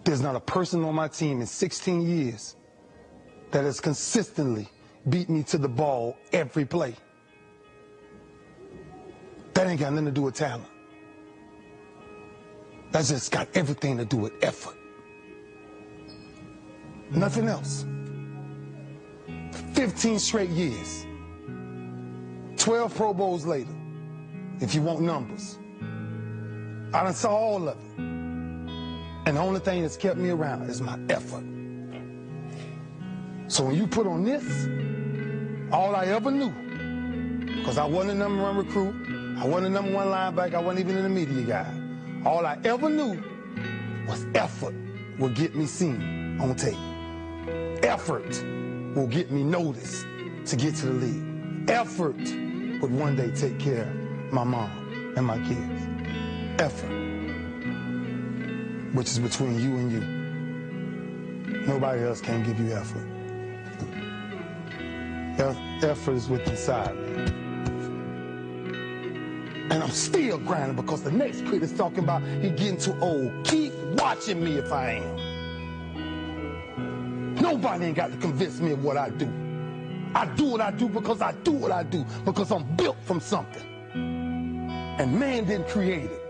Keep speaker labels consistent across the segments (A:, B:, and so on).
A: There's not a person on my team in 16 years that has consistently beat me to the ball every play. That ain't got nothing to do with talent. That's just got everything to do with effort. Nothing else. 15 straight years. 12 Pro Bowls later, if you want numbers. I done saw all of it. And the only thing that's kept me around is my effort. So when you put on this, all I ever knew, because I wasn't a number one recruit, I wasn't a number one linebacker, I wasn't even in the media guy. All I ever knew was effort will get me seen on tape. Effort will get me noticed to get to the league. Effort would one day take care of my mom and my kids. Effort, which is between you and you. Nobody else can give you effort. Effort is within inside me. And I'm still grinding because the next kid is talking about he getting too old. Keep watching me if I am. Nobody ain't got to convince me of what I do. I do what I do because I do what I do, because I'm built from something. And man didn't create it.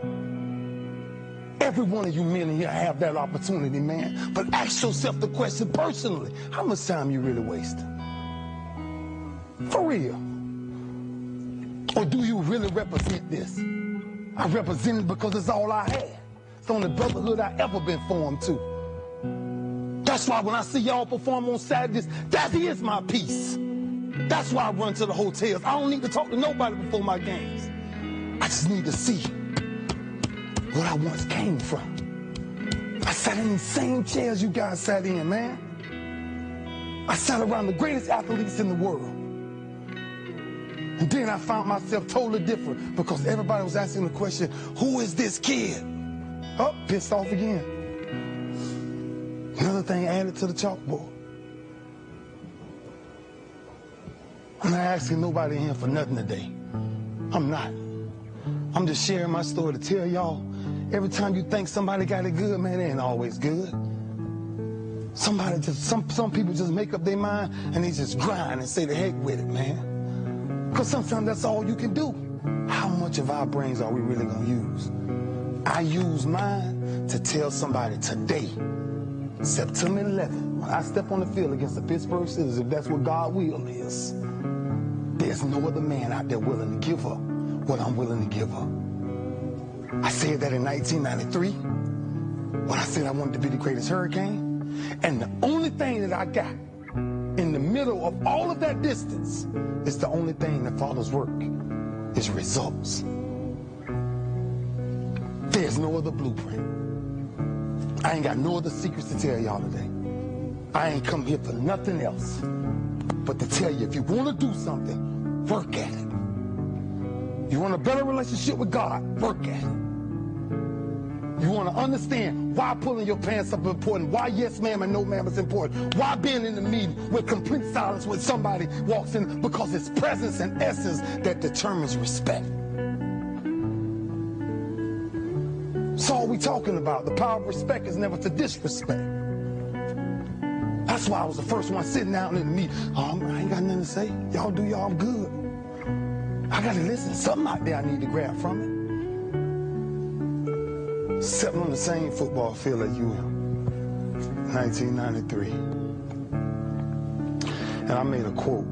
A: Every one of you men in here have that opportunity, man. But ask yourself the question personally, how much time you really wasting? For real. Or do you really represent this? I represent it because it's all I had. It's the only brotherhood I ever been formed to. That's why when I see y'all perform on Saturdays, that is my peace. That's why I run to the hotels. I don't need to talk to nobody before my games. I just need to see what I once came from. I sat in the same chairs you guys sat in, man. I sat around the greatest athletes in the world. And then I found myself totally different because everybody was asking the question, who is this kid? Oh, pissed off again. Another thing added to the chalkboard. I'm not asking nobody in here for nothing today. I'm not. I'm just sharing my story to tell y'all, every time you think somebody got it good, man, it ain't always good. Somebody just, some people just make up their mind and they just grind and say the heck with it, man. Because sometimes that's all you can do. How much of our brains are we really going to use? I use mine to tell somebody today, September 11th, when I step on the field against the Pittsburgh Steelers, if that's what God's will is, there's no other man out there willing to give up what I'm willing to give up. I said that in 1993 when I said I wanted to be the greatest Hurricane. And the only thing that I got in the middle of all of that distance is the only thing that follows work is results. There's no other blueprint. I ain't got no other secrets to tell y'all today. I ain't come here for nothing else but to tell you, if you want to do something, work at it. You want a better relationship with God, work at it. You want to understand why pulling your pants up is important, why yes ma'am and no ma'am is important, why being in the meeting with complete silence when somebody walks in, because it's presence and essence that determines respect. That's all we talking about. The power of respect is never to disrespect. That's why I was the first one sitting down in the meeting. I ain't got nothing to say. Y'all do y'all, I'm good. I got to listen. Something out there I need to grab from it. Sitting on the same football field as you, 1993. And I made a quote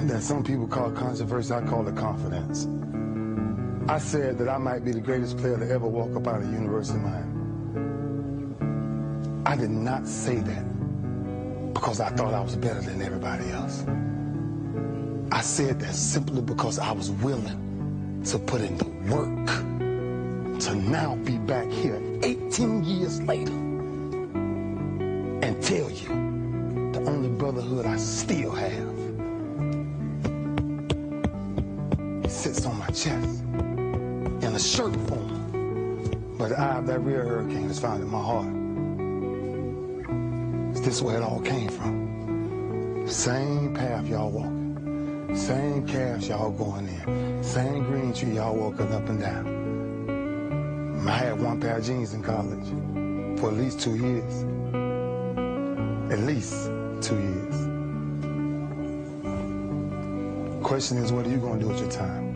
A: that some people call controversy, I call it confidence. I said that I might be the greatest player to ever walk up out of University of Miami. I did not say that because I thought I was better than everybody else. I said that simply because I was willing to put in the work to now be back here 18 years later and tell you the only brotherhood I still have, it sits on my chest in a shirt form, but the eye of that real hurricane is found in my heart. Is this where it all came from? Same path y'all walking. Same calves y'all going in. Same green tree y'all walking up and down. I had one pair of jeans in college for at least 2 years. At least 2 years. Question is, what are you gonna do with your time?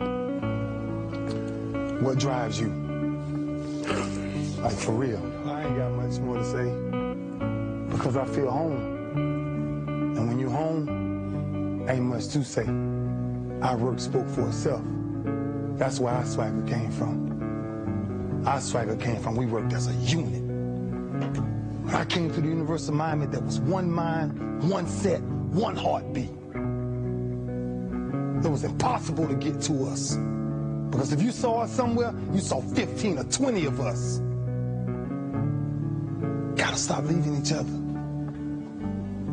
A: What drives you? Like, for real. I ain't got much more to say because I feel home. And when you're home, ain't much to say. Our work spoke for itself. That's where our swagger came from. Our swagger came from, we worked as a unit. When I came to the University of Miami, there was one mind, one set, one heartbeat. It was impossible to get to us. Because if you saw us somewhere, you saw 15 or 20 of us. Gotta stop leaving each other.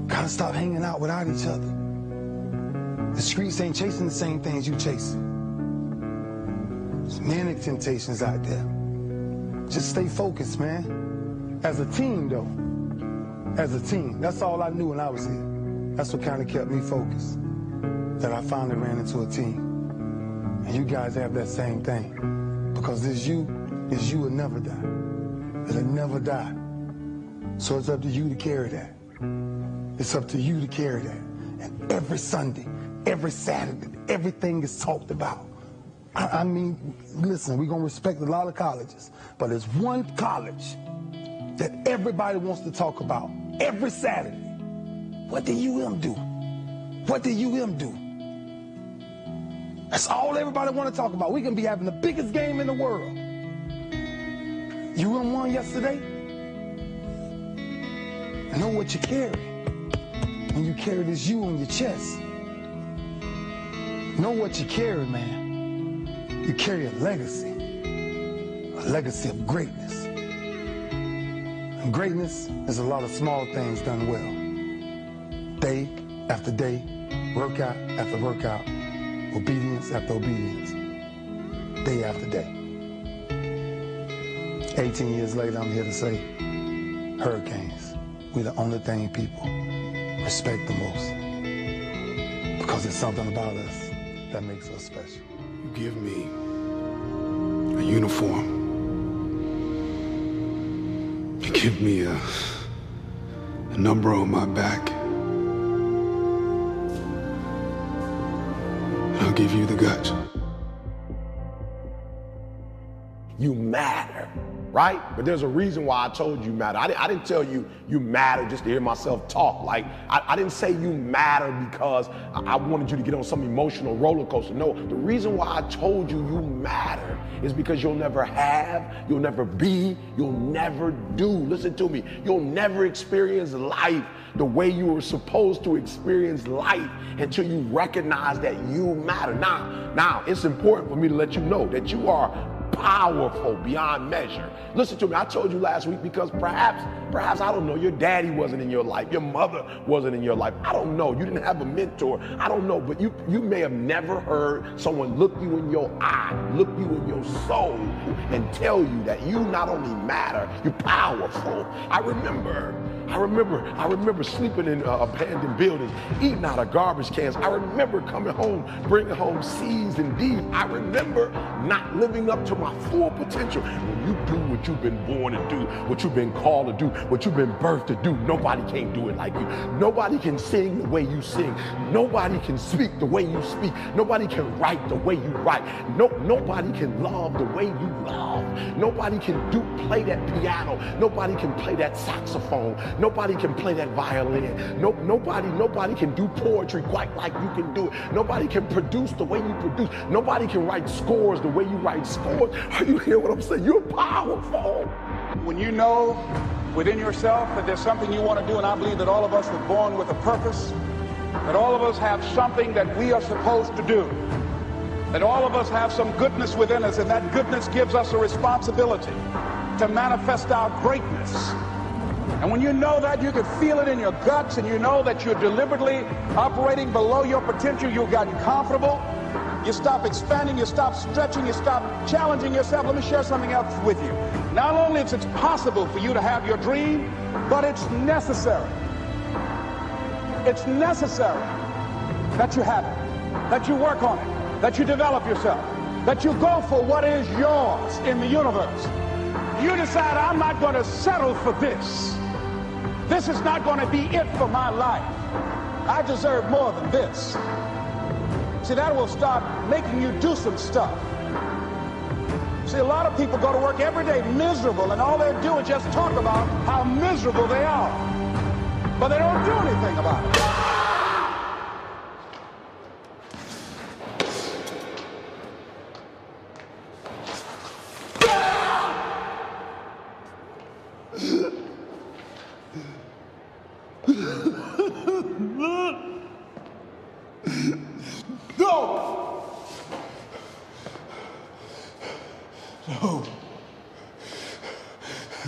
A: Gotta stop hanging out without each other. The streets ain't chasing the same things you chasing. There's many temptations out there. Just stay focused, man. As a team, though. As a team. That's all I knew when I was here. That's what kind of kept me focused. That I finally ran into a team. And you guys have that same thing. Because this you will never die. It'll never die. So it's up to you to carry that. It's up to you to carry that. And every Sunday, every Saturday, everything is talked about. I mean, listen, we're going to respect a lot of colleges, but there's one college that everybody wants to talk about every Saturday. What did UM do? What did UM do? That's all everybody want to talk about. We can be having the biggest game in the world. UM won yesterday. Know what you carry. When you carry this U on your chest. Know what you carry, man. You carry a legacy of greatness. And greatness is a lot of small things done well. Day after day, workout after workout, obedience after obedience, day after day. 18 years later, I'm here to say, Hurricanes, we're the only thing people respect the most. Because there's something about us that makes us special.
B: You give me a uniform. You give me a number on my back. I'll give you the guts.
C: You matter, right? But there's a reason why I told you matter. I didn't tell you you matter just to hear myself talk. Like, I didn't say you matter because I wanted you to get on some emotional roller coaster. No, the reason why I told you you matter is because you'll never have, you'll never be, you'll never do. Listen to me. You'll never experience life the way you were supposed to experience life until you recognize that you matter. Now, it's important for me to let you know that you are powerful beyond measure. Listen to me, I told you last week because perhaps, I don't know, your daddy wasn't in your life, your mother wasn't in your life. I don't know, you didn't have a mentor. I don't know, but you may have never heard someone look you in your eye, look you in your soul, and tell you that you not only matter, you're powerful. I remember sleeping in abandoned buildings, eating out of garbage cans. I remember coming home, bringing home C's and D's. I remember not living up to my full potential. When you do what you've been born to do, what you've been called to do, what you've been birthed to do, nobody can do it like you. Nobody can sing the way you sing. Nobody can speak the way you speak. Nobody can write the way you write. Nobody can love the way you love. Nobody can play that piano. Nobody can play that saxophone. Nobody can play that violin. Nobody can do poetry quite like you can do it. Nobody can produce the way you produce. Nobody can write scores the way you write scores. Are you hear what I'm saying? You're powerful.
D: When you know within yourself that there's something you want to do, and I believe that all of us were born with a purpose, that all of us have something that we are supposed to do, that all of us have some goodness within us, and that goodness gives us a responsibility to manifest our greatness. And when you know that, you can feel it in your guts, and you know that you're deliberately operating below your potential. You've gotten comfortable. You stop expanding, you stop stretching, you stop challenging yourself. Let me share something else with you. Not only is it possible for you to have your dream, but it's necessary. It's necessary that you have it, that you work on it, that you develop yourself, that you go for what is yours in the universe. you decide, I'm not going to settle for this. This is not going to be it for my life. I deserve more than this. See, that will start making you do some stuff. See, a lot of people go to work every day miserable, and all they do is just talk about how miserable they are. But they don't do anything about it.
B: No! No.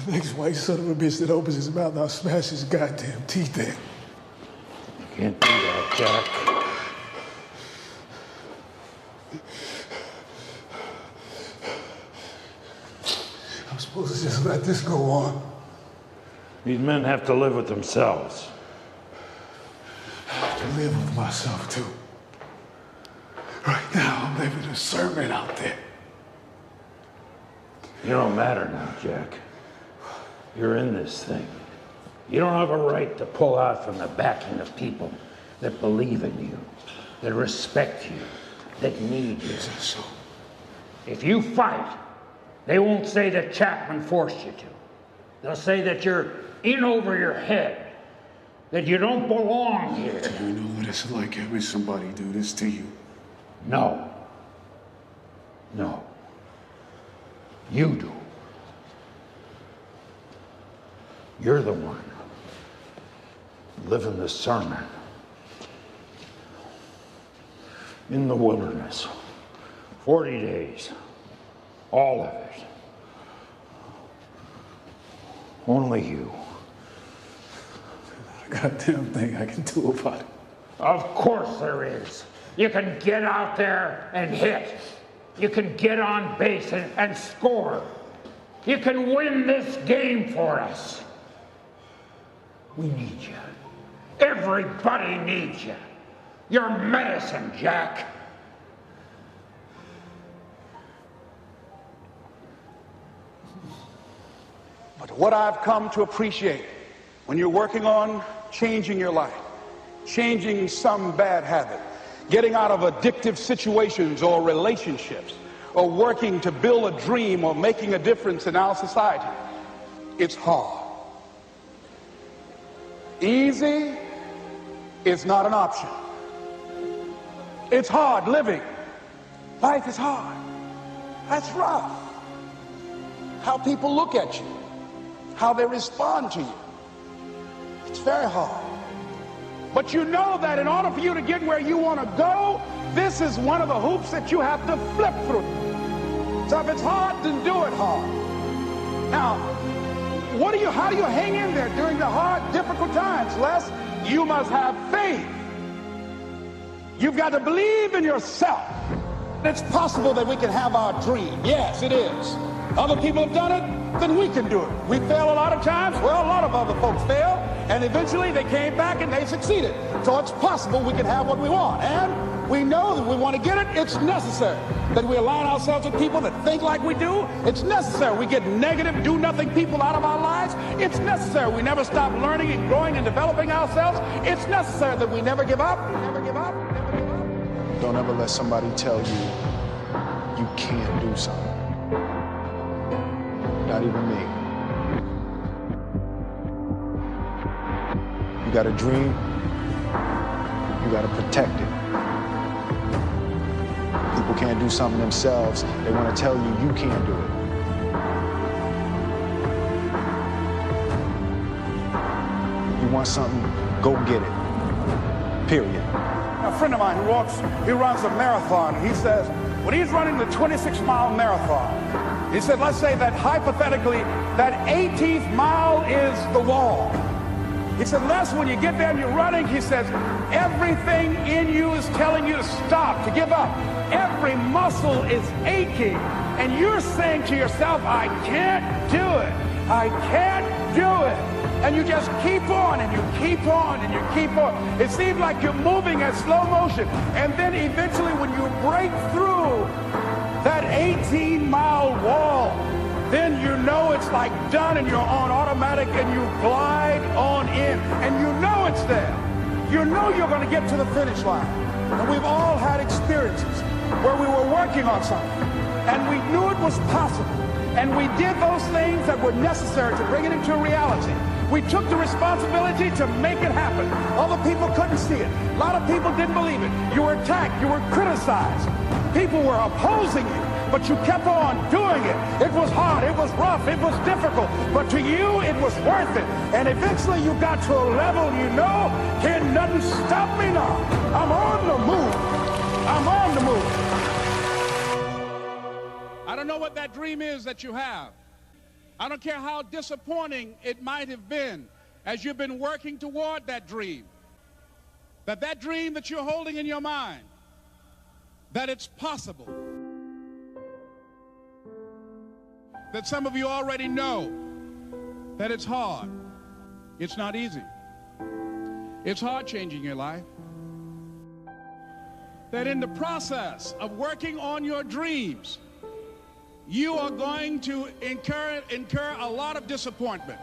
B: The next white son of a bitch that opens his mouth, I'll smash his goddamn teeth in.
E: You can't do that, Jack.
B: I'm supposed to just let this go on.
E: These men have to live with themselves.
B: I have to live with myself, too. Right now, I'm living a sermon out there.
E: You don't matter now, Jack. You're in this thing. You don't have a right to pull out from the backing of people that believe in you, that respect you, that need you.
B: So,
E: If you fight, they won't say that Chapman forced you to. They'll say that you're in over your head, that you don't belong here.
B: do you know what it's like having somebody do this to you?
E: No. No. You do. You're the one living the sermon in the wilderness. 40 days. All of it. Only you.
B: Not a goddamn thing I can do about it.
E: Of course there is. You can get out there and hit. You can get on base and score. You can win this game for us. We need you. Everybody needs you. You're medicine, Jack.
D: But what I've come to appreciate when you're working on changing your life, changing some bad habit, getting out of addictive situations or relationships, or working to build a dream or making a difference in our society, it's hard. Easy is not an option. It's hard living. Life is hard. That's rough. How people look at you, how they respond to you. It's very hard. But you know that in order for you to get where you want to go, this is one of the hoops that you have to flip through. So if it's hard, then do it hard. Now, how do you hang in there during the hard, difficult times? Les, you must have faith. You've got to believe in yourself. It's possible that we can have our dream. Yes, it is. Other people have done it, then we can do it. We fail a lot of times. Well, a lot of other folks fail, and eventually they came back and they succeeded. So it's possible we can have what we want. And we know that we want to get it. It's necessary that we align ourselves with people that think like we do. It's necessary we get negative, do-nothing people out of our lives. It's necessary we never stop learning and growing and developing ourselves. It's necessary that we never give up. Never give up. Never give up.
F: Don't ever let somebody tell you you can't do something. Not even me. You got a dream, you got to protect it. People can't do something themselves. They want to tell you you can't do it. You want something, go get it. Period.
D: A friend of mine he runs a marathon. He says, when he's running the 26-mile marathon, he said, let's say that hypothetically, that 18th mile is the wall. He said, Les, when you get there and you're running, he says, everything in you is telling you to stop, to give up. Every muscle is aching. And you're saying to yourself, I can't do it. I can't do it. And you just keep on and you keep on and you keep on. It seems like you're moving at slow motion. And then eventually when you break through that 18-mile wall, then you know it's it's like done and you're on automatic and you glide on in and you know it's there. You know you're going to get to the finish line. And we've all had experiences where we were working on something and we knew it was possible. And we did those things that were necessary to bring it into reality. We took the responsibility to make it happen. Other people couldn't see it. A lot of people didn't believe it. You were attacked. You were criticized. People were opposing you, but you kept on doing it. It was hard. It was rough. It was difficult. But to you, it was worth it. And eventually you got to a level you know, can nothing stop me now. I'm on the move. I'm on the move. I don't know what that dream is that you have. I don't care how disappointing it might have been as you've been working toward that dream. That dream that you're holding in your mind, that it's possible. That some of you already know that it's hard. It's not easy. It's hard changing your life. That in the process of working on your dreams, you are going to incur a lot of disappointment,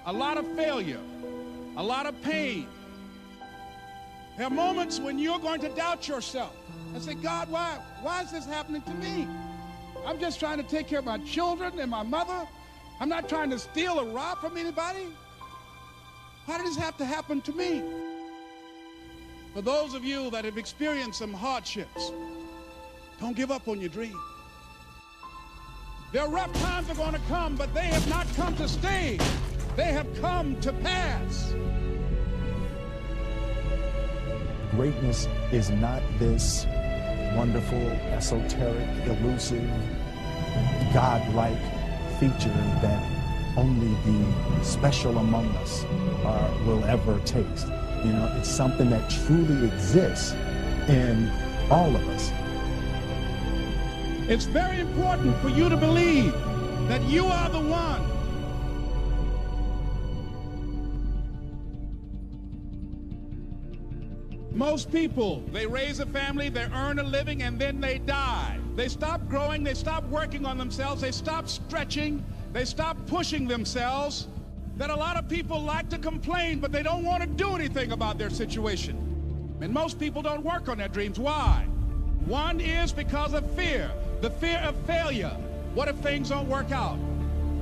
D: a lot of failure, a lot of pain. There are moments when you're going to doubt yourself and say, God, why is this happening to me? I'm just trying to take care of my children and my mother. I'm not trying to steal or rob from anybody. Why did this have to happen to me? For those of you that have experienced some hardships, don't give up on your dream. Their rough times are going to come, but they have not come to stay. They have come to pass.
F: Greatness is not this wonderful, esoteric, elusive, God-like feature that only the special among us will ever taste. You know, it's something that truly exists in all of us.
D: It's very important for you to believe that you are the one. Most people, they raise a family, they earn a living, and then they die. They stop growing, they stop working on themselves, they stop stretching, they stop pushing themselves. That a lot of people like to complain, but they don't want to do anything about their situation. And most people don't work on their dreams. Why? One is because of fear. The fear of failure. What if things don't work out?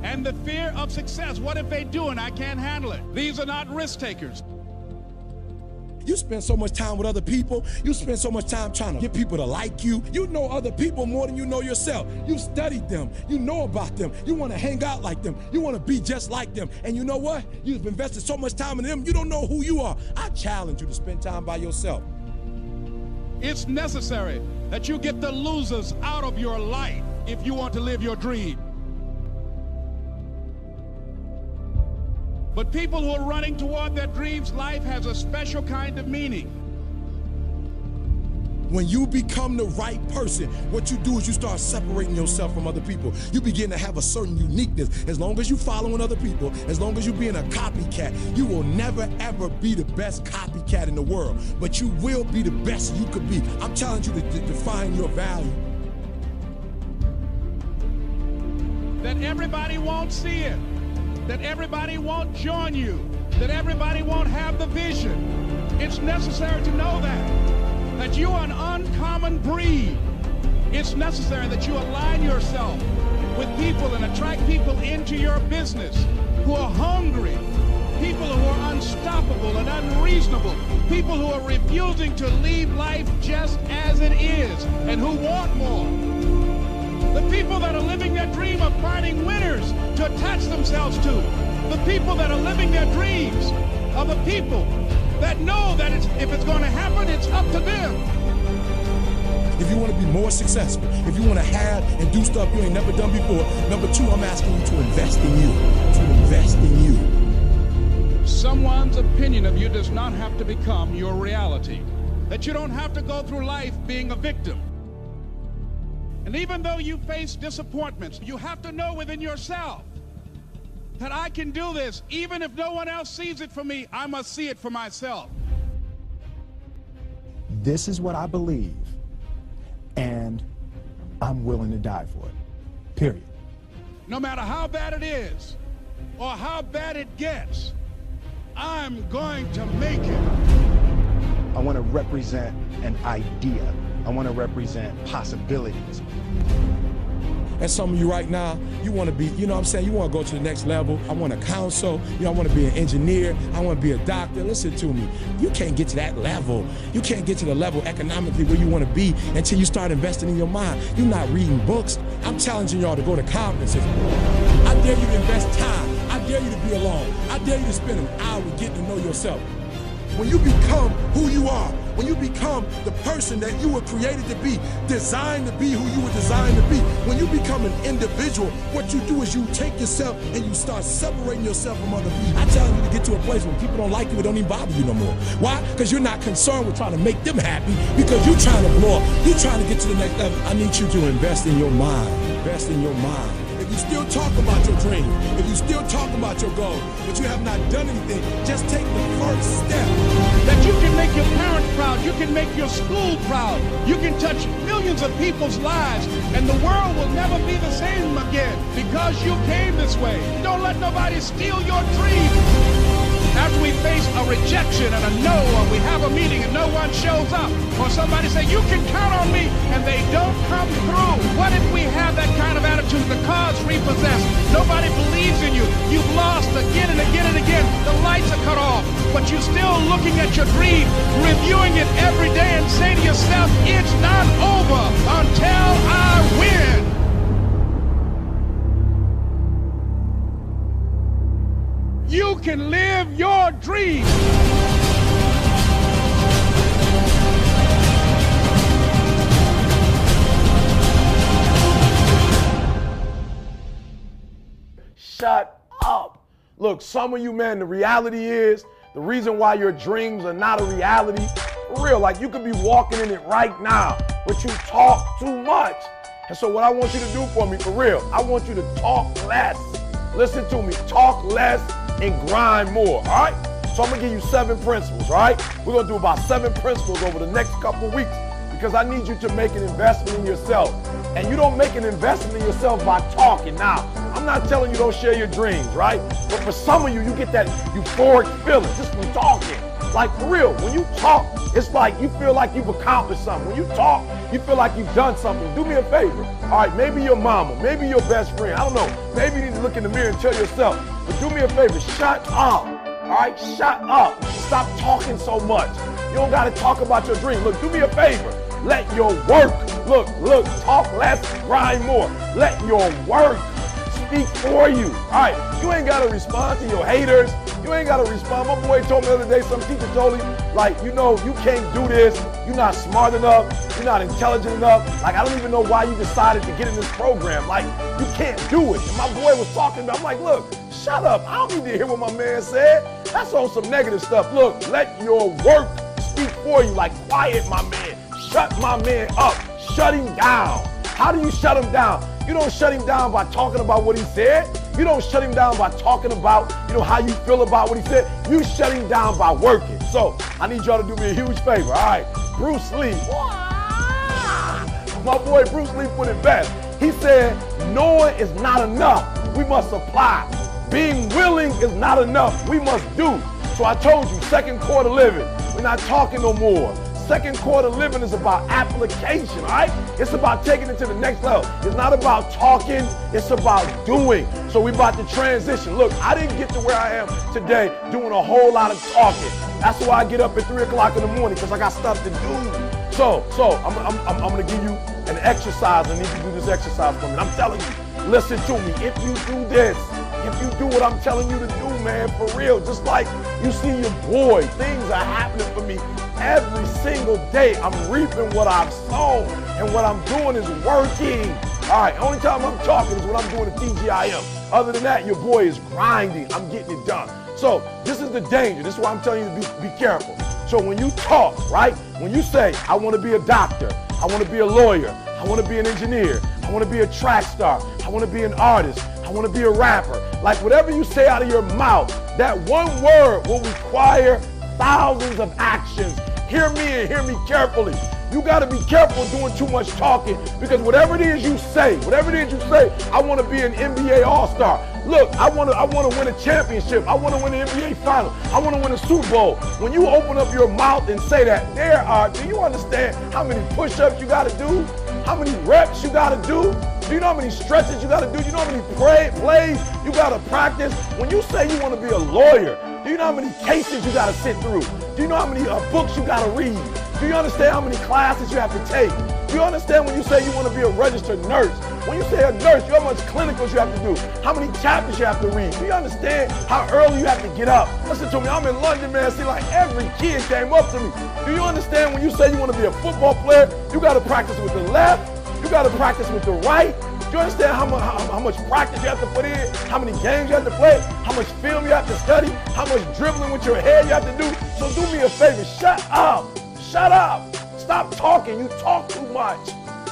D: And the fear of success. What if they do and I can't handle it? These are not risk takers.
G: You spend so much time with other people. You spend so much time trying to get people to like you. You know other people more than you know yourself. You studied them. You know about them. You want to hang out like them. You want to be just like them. And you know what? You've invested so much time in them, you don't know who you are. I challenge you to spend time by yourself.
D: It's necessary that you get the losers out of your life if you want to live your dream. But people who are running toward their dreams, life has a special kind of meaning.
G: When you become the right person, what you do is you start separating yourself from other people. You begin to have a certain uniqueness. As long as you're following other people, as long as you're being a copycat, you will never ever be the best copycat in the world. But you will be the best you could be. I'm challenging you to define your value.
D: That everybody won't see it. That everybody won't join you. That everybody won't have the vision. It's necessary to know that you are an uncommon breed. It's necessary that you align yourself with people and attract people into your business who are hungry, people who are unstoppable and unreasonable, people who are refusing to leave life just as it is and who want more. The people that are living their dream of finding winners to attach themselves to. The people that are living their dreams are the people that know that if it's going to happen, it's up to them.
G: If you want to be more successful, if you want to have and do stuff you ain't never done before, number two, I'm asking you to invest in you. To invest in you.
D: Someone's opinion of you does not have to become your reality. That you don't have to go through life being a victim. And even though you face disappointments, you have to know within yourself that I can do this. Even if no one else sees it for me, I must see it for myself.
F: This is what I believe, and I'm willing to die for it. Period.
D: no matter how bad it is or how bad it gets, I'm going to make it.
F: I want to represent an idea. I want to represent possibilities. And some of you right now, you want to be, you know what I'm saying, you want to go to the next level. I want to counsel, you know, I want to be an engineer, I want to be a doctor. Listen to me, you can't get to that level. You can't get to the level economically where you want to be until you start investing in your mind. You're not reading books. I'm challenging y'all to go to conferences. I dare you to invest time. I dare you to be alone. I dare you to spend an hour getting to know yourself. When you become who you are, when you become the person that you were created to be, designed to be who you were designed to be, when you become an individual, what you do is you take yourself and you start separating yourself from other people. I challenge you to get to a place where people don't like you, it don't even bother you no more. Why? Because you're not concerned with trying to make them happy, because you're trying to blow up. You're trying to get to the next level. I need you to invest in your mind. Invest in your mind. If you still talk about your dream, if you still talk about your goal, but you have not done anything, just take the first step.
D: That you can make your parents proud, you can make your school proud, you can touch millions of people's lives, and the world will never be the same again because you came this way. Don't let nobody steal your dream. After we face a rejection and a no, or we have a meeting and no one shows up, or somebody say, you can count on me, and they don't come through. What if we have that kind of attitude? The cause repossessed. Nobody believes in you. You've lost again and again and again. The lights are cut off, but you're still looking at your dream, reviewing it every day, and say to yourself, it's not over until I win. You can live your dream.
C: Shut up. Look, some of you, man, the reality is, the reason why your dreams are not a reality, for real, like you could be walking in it right now, but you talk too much. And so what I want you to do for me, for real, I want you to talk less. Listen to me, talk less and grind more, all right? So I'm gonna give you 7 principles, all right? We're gonna do about 7 principles over the next couple of weeks because I need you to make an investment in yourself. And you don't make an investment in yourself by talking. Now, I'm not telling you don't share your dreams, right? But for some of you, you get that euphoric feeling just from talking. Like for real, when you talk, it's like you feel like you've accomplished something. When you talk, you feel like you've done something. Do me a favor. All right, maybe your mama, maybe your best friend. I don't know. Maybe you need to look in the mirror and tell yourself, but do me a favor, shut up. All right, shut up. Stop talking so much. You don't got to talk about your dream. Look, do me a favor. Let your work, look, talk less, grind more. Let your work speak for you. All right, you ain't got to respond to your haters. You ain't got to respond. My boy told me the other day, some teacher told him, like, you know, you can't do this. You're not smart enough. You're not intelligent enough. Like, I don't even know why you decided to get in this program. Like, you can't do it. And my boy was talking to me. I'm like, look, shut up. I don't need to hear what my man said. That's on some negative stuff. Look, let your work speak for you. Like, quiet, my man. Shut my man up. Shut him down. How do you shut him down? You don't shut him down by talking about what he said. You don't shut him down by talking about, how you feel about what he said. You shut him down by working. So I need y'all to do me a huge favor. All right, Bruce Lee. My boy Bruce Lee put it best. He said, knowing is not enough. We must apply. Being willing is not enough. We must do. So I told you, second quarter living. We're not talking no more. Second quarter living is about application, all right? It's about taking it to the next level. It's not about talking, it's about doing. So we about to transition. Look, I didn't get to where I am today doing a whole lot of talking. That's why I get up at 3 o'clock in the morning, because I got stuff to do. So I'm gonna give you an exercise. I need you to do this exercise for me. And I'm telling you, listen to me. If you do this, if you do what I'm telling you to do, man, for real, just like you see your boy, things are happening for me every single day. I'm reaping what I've sown, and what I'm doing is working. All right, only time I'm talking is when I'm doing the TGIM. Other than that, your boy is grinding. I'm getting it done. So this is the danger. This is why I'm telling you to be careful. So when you talk, right, when you say, I want to be a doctor, I want to be a lawyer, I want to be an engineer, I want to be a track star, I want to be an artist, I want to be a rapper. Like whatever you say out of your mouth, that one word will require thousands of actions. Hear me and hear me carefully. You got to be careful doing too much talking, because whatever it is you say, I want to be an NBA All-Star. Look, I want to win a championship. I want to win an NBA final. I want to win a Super Bowl. When you open up your mouth and say that, do you understand how many push-ups you got to do? How many reps you got to do? Do you know how many stretches you got to do? Do you know how many plays you got to practice? When you say you want to be a lawyer, do you know how many cases you got to sit through? Do you know how many books you got to read? Do you understand how many classes you have to take? Do you understand when you say you want to be a registered nurse? When you say a nurse, you know how much clinicals you have to do, how many chapters you have to read. Do you understand how early you have to get up? Listen to me, I'm in London, man. See, like every kid came up to me. Do you understand when you say you want to be a football player, you got to practice with the left, you got to practice with the right. Do you understand how much practice you have to put in, how many games you have to play, how much film you have to study, how much dribbling with your head you have to do? So do me a favor, shut up. Shut up. Stop talking. You talk too much.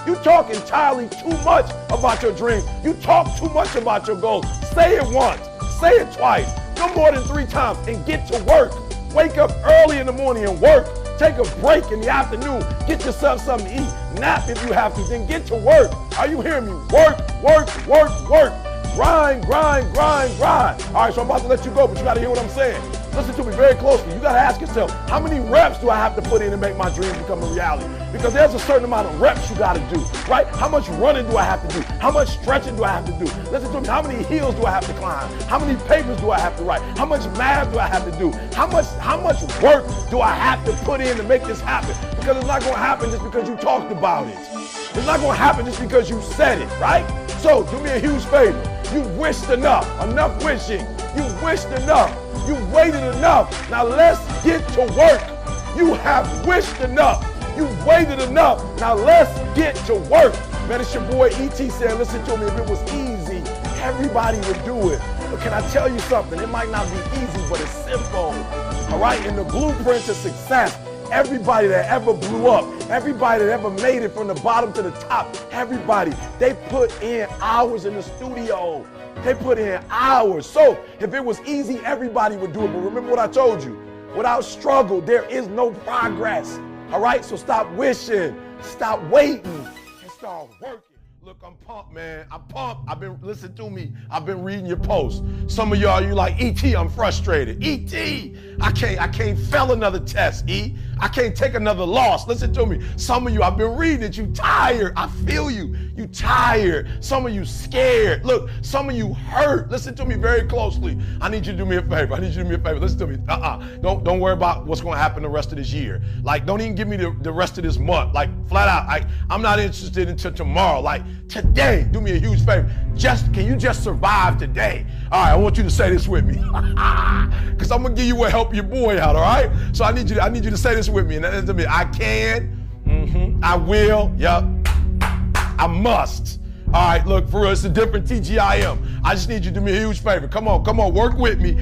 C: You talk entirely too much about your dreams. You talk too much about your goals. Say it once. Say it twice. No more than 3 times and get to work. Wake up early in the morning and work. Take a break in the afternoon. Get yourself something to eat. Nap if you have to. Then get to work. Are you hearing me? Work, work, work, work. Grind, grind, grind, grind. All right, so I'm about to let you go, but you got to hear what I'm saying. Listen to me very closely. You got to ask yourself, how many reps do I have to put in to make my dream become a reality? Because there's a certain amount of reps you got to do, right? How much running do I have to do? How much stretching do I have to do? Listen to me. How many hills do I have to climb? How many papers do I have to write? How much math do I have to do? How much work do I have to put in to make this happen? Because it's not going to happen just because you talked about it. It's not going to happen just because you said it, right? So do me a huge favor. You've wished enough wishing. You've wished enough. You've waited enough. Now let's get to work. You have wished enough. You've waited enough. Now let's get to work. Man, it's your boy E.T. saying, listen to me, if it was easy, everybody would do it. But can I tell you something? It might not be easy, but it's simple. All right? In the blueprint to success, everybody that ever blew up, everybody that ever made it from the bottom to the top, everybody, they put in hours in the studio. They put in hours. So if it was easy, everybody would do it. But remember what I told you. Without struggle, there is no progress. All right? So stop wishing. Stop waiting. And start working. Look, I'm pumped, man. I'm pumped. Listen to me. I've been reading your posts. Some of y'all, you like, E.T., I'm frustrated. E.T., I can't fail another test, E. I can't take another loss. Listen to me. Some of you, I've been reading it. You tired. I feel you. You tired. Some of you scared. Look, some of you hurt. Listen to me very closely. I need you to do me a favor. Listen to me. Don't worry about what's going to happen the rest of this year. Like, don't even give me the rest of this month. Like, flat out. I'm not interested until tomorrow. Like, today, do me a huge favor. Can you just survive today? All right, I want you to say this with me. Because I'm going to give you what help your boy out, all right? So I need you to say this with me. And that's to me. I can. I will. Yep. I must. All right, look, for real, it's a different TGIM. I just need you to do me a huge favor. Come on, work with me.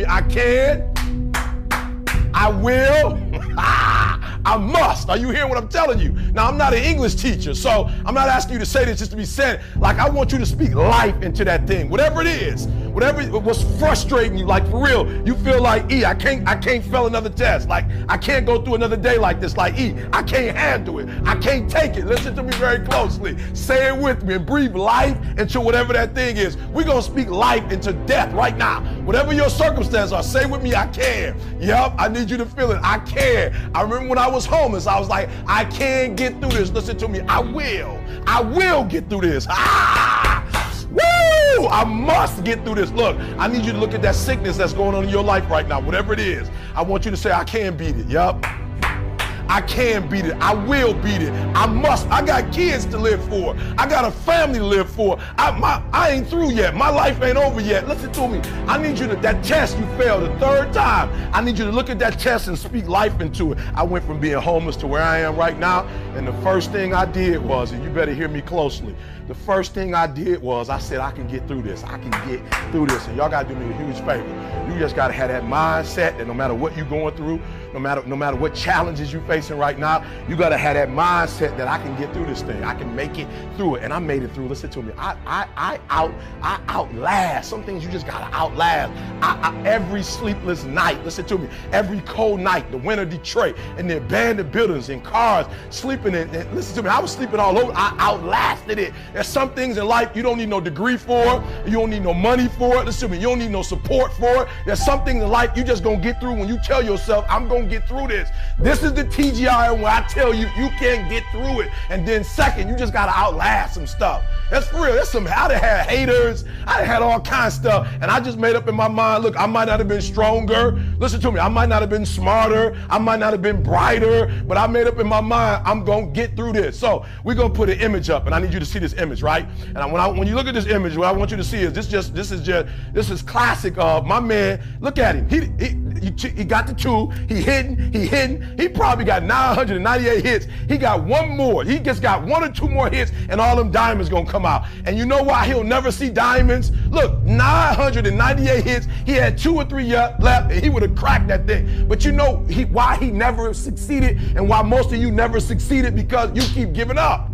C: I can. I will. I must. Are you hearing what I'm telling you? Now, I'm not an English teacher, so I'm not asking you to say this just to be said. Like, I want you to speak life into that thing. Whatever it is, whatever was frustrating you, like, for real, you feel like, E, I can't fail another test. Like, I can't go through another day like this. Like, E, I can't handle it. I can't take it. Listen to me very closely. Say it with me and breathe life into whatever that thing is. We're going to speak life into death right now. Whatever your circumstances are, say with me, I can. Yep, I need you to feel it. I can. I remember when I was homeless, I was like, I can get through this. Listen to me. I will get through this. Woo! I must get through this. Look, I need you to look at that sickness that's going on in your life right now, whatever it is. I want you to say, I can beat it. Yep. I can beat it. I will beat it. I must. I got kids to live for. I got a family to live for. I ain't through yet. My life ain't over yet. Listen to me. I need you to, that test you failed the 3rd time, I need you to look at that test and speak life into it. I went from being homeless to where I am right now, and the first thing I did was, and you better hear me closely, the first thing I did was I said, I can get through this. I can get through this. And y'all got to do me a huge favor. You just got to have that mindset that no matter what you're going through, no matter what challenges you're facing right now, you gotta have that mindset that I can get through this thing. I can make it through it. And I made it through. Listen to me. I outlast. Some things you just gotta outlast. Every sleepless night, listen to me, every cold night, the winter Detroit, and the abandoned buildings and cars, sleeping in, and listen to me, I was sleeping all over. I outlasted it. There's some things in life you don't need no degree for, you don't need no money for it. Listen to me, you don't need no support for it. There's some things in life you just gonna get through when you tell yourself, I'm gonna get through this. This is the TGIM where I tell you, you can't get through it. And then second, you just gotta outlast some stuff. That's for real. That's some, I done had haters, I done had all kinds of stuff, and I just made up in my mind, look, I might not have been stronger. Listen to me, I might not have been smarter, I might not have been brighter, but I made up in my mind, I'm gonna get through this. So we're gonna put an image up, and I need you to see this image, right? And when you look at this image, what I want you to see is this is classic of my man. Look at him. He got the 2. He hitting. He probably got 998 hits. He got one more. He just got 1 or 2 more hits, and all them diamonds gonna come out. And you know why he'll never see diamonds? Look, 998 hits. He had 2 or 3 left, and he would have cracked that thing. But you know why he never succeeded, and why most of you never succeeded? Because you keep giving up.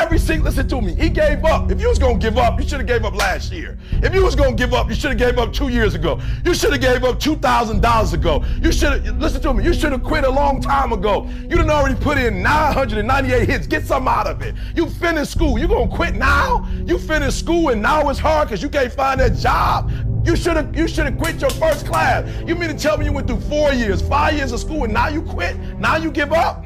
C: Listen to me, he gave up. If you was gonna give up, you should have gave up last year. If you was gonna give up, you should have gave up 2 years ago. You should have gave up $2,000 ago. You should have, listen to me, you should have quit a long time ago. You done already put in 998 hits. Get something out of it. You finished school. You gonna quit now? You finished school and now it's hard because you can't find that job. You should have quit your first class. You mean to tell me you went through 4 years, 5 years of school, and now you quit? Now you give up?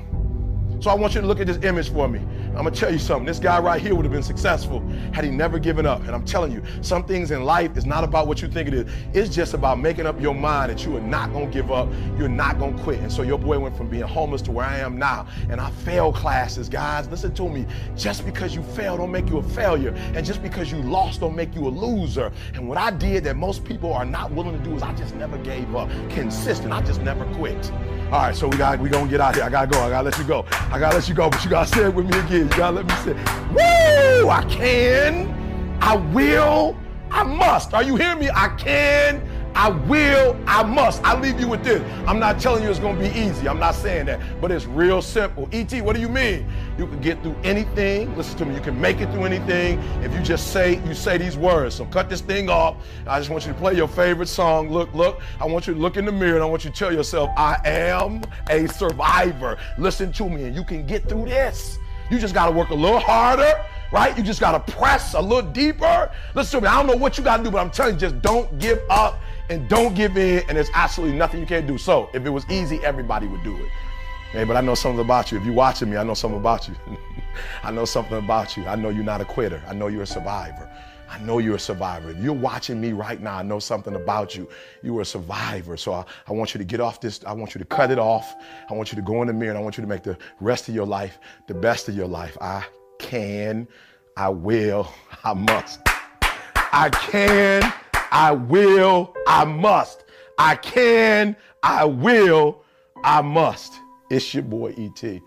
C: So I want you to look at this image for me. I'm gonna tell you something. This guy right here would have been successful had he never given up. And I'm telling you, some things in life is not about what you think it is. It's just about making up your mind that you are not gonna give up. You're not gonna quit. And so your boy went from being homeless to where I am now. And I failed classes, guys. Listen to me. Just because you failed don't make you a failure. And just because you lost don't make you a loser. And what I did that most people are not willing to do is I just never gave up. Consistent. I just never quit. All right, so we gonna get out here. I gotta go. I gotta let you go. But you gotta say it with me again. You gotta let me say, woo! I can, I will, I must. Are you hearing me? I can, I will, I must. I leave you with this. I'm not telling you it's gonna be easy. I'm not saying that, but it's real simple. E.T., what do you mean? You can get through anything. Listen to me. You can make it through anything if you just say these words. So cut this thing off. I just want you to play your favorite song. Look. I want you to look in the mirror and I want you to tell yourself, I am a survivor. Listen to me, and you can get through this. You just gotta work a little harder, right? You just gotta press a little deeper. Listen to me. I don't know what you gotta do, but I'm telling you, just don't give up and don't give in, and there's absolutely nothing you can't do. So if it was easy, everybody would do it. Hey, but I know something about you. If you're watching me, I know something about you. I know something about you. I know you're not a quitter. I know you're a survivor. I know you're a survivor. If you're watching me right now, I know something about you. You are a survivor. So I want you to get off this. I want you to cut it off. I want you to go in the mirror and I want you to make the rest of your life the best of your life. I can, I will, I must. I can, I will, I must. I can, I will, I must. It's your boy E.T.